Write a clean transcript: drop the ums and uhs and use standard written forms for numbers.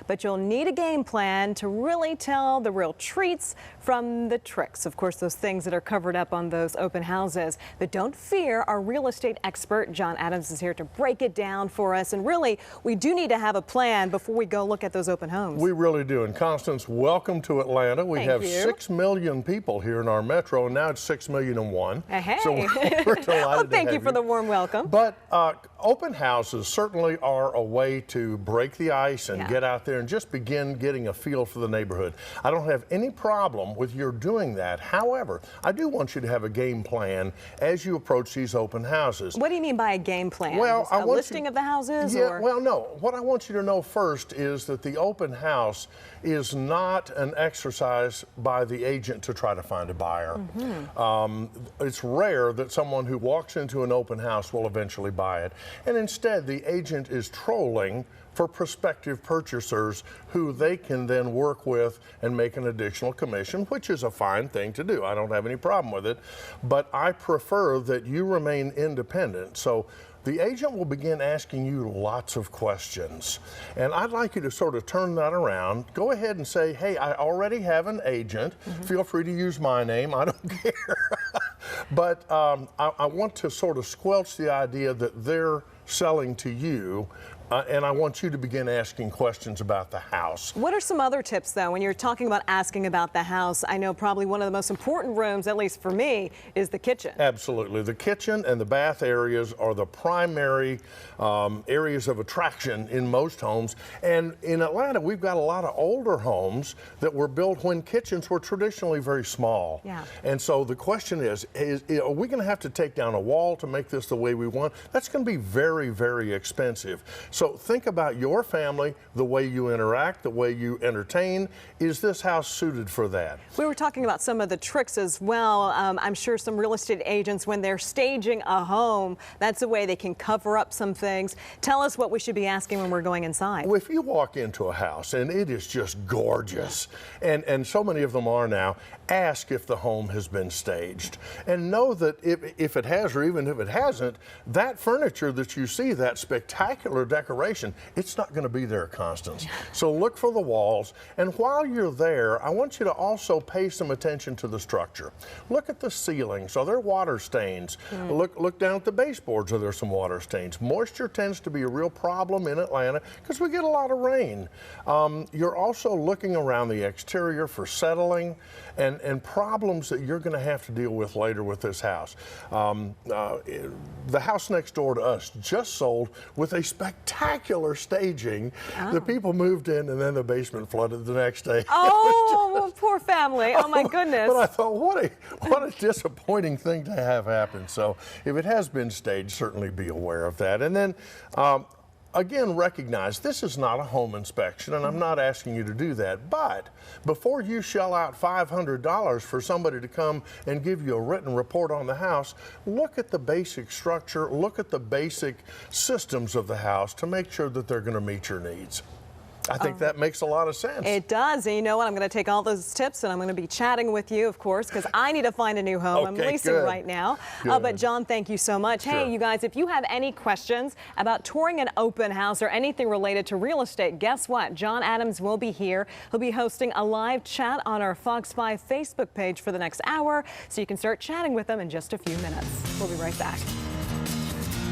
but you'll need a game plan to really tell the real treats from the tricks. Of course, those things that are covered up on those open houses. But don't fear, our real estate expert, John Adams, is here to break it down for us. And really, we do need to have a plan before we go look at those open homes. We really do. And Constance, welcome to Atlanta. We have 6 million people here in our metro, and now it's 6,000,001. Hey. So we're delighted well, thank to you have for the warm welcome. But open houses certainly are a way to break the ice and get out there and just begin getting a feel for the neighborhood. I don't have any problem with your doing that. However, I do want you to have a game plan as you approach these open houses. What do you mean by a game plan? Well, a listing of the houses? Yeah, or? well, no. What I want you to know first is that the open house is not an exercise by the agent to try to find a buyer. It's rare that someone who walks into an open house will eventually buy it. And instead, the agent is trolling for prospective purchasers who they can then work with and make an additional commission, which is a fine thing to do. I don't have any problem with it, but I prefer that you remain independent. So the agent will begin asking you lots of questions. And I'd like you to sort of turn that around. Go ahead and say, hey, I already have an agent. Feel free to use my name. I don't care. But I want to sort of squelch the idea that they're selling to you. And I want you to begin asking questions about the house. What are some other tips, though, when you're talking about asking about the house? I know probably one of the most important rooms, at least for me, is the kitchen. Absolutely. The kitchen and the bath areas are the primary areas of attraction in most homes. And in Atlanta, we've got a lot of older homes that were built when kitchens were traditionally very small. Yeah. And so the question is are we going to have to take down a wall to make this the way we want? That's going to be very, very expensive. So think about your family, the way you interact, the way you entertain. Is this house suited for that? We were talking about some of the tricks as well. I'm sure some real estate agents, when they're staging a home, that's a way they can cover up some things. Tell us what we should be asking when we're going inside. Well, if you walk into a house and it is just gorgeous, and so many of them are now, ask if the home has been staged. And know that if it has, or even if it hasn't, that furniture that you see, that spectacular decoration, it's not going to be there, Constance. So look for the walls. And while you're there, I want you to also pay some attention to the structure. Look at the ceilings. Are there water stains? Look down at the baseboards. Are there some water stains? Moisture tends to be a real problem in Atlanta because we get a lot of rain. You're also looking around the exterior for settling and problems that you're going to have to deal with later with this house. The house next door to us just sold with a spectacular staging. The people moved in and then the basement flooded the next day. Oh, poor family. Oh my goodness. But I thought, what a disappointing thing to have happen. So if it has been staged, certainly be aware of that. And then again, recognize this is not a home inspection, and I'm not asking you to do that. But before you shell out $500 for somebody to come and give you a written report on the house, look at the basic structure, look at the basic systems of the house to make sure that they're going to meet your needs. I think that makes a lot of sense. It does. And you know what? I'm going to take all those tips and I'm going to be chatting with you, of course, because I need to find a new home. I'm leasing right now. But John, thank you so much. Hey, you guys, if you have any questions about touring an open house or anything related to real estate, guess what? John Adams will be here. He'll be hosting a live chat on our Fox 5 Facebook page for the next hour, so you can start chatting with him in just a few minutes. We'll be right back.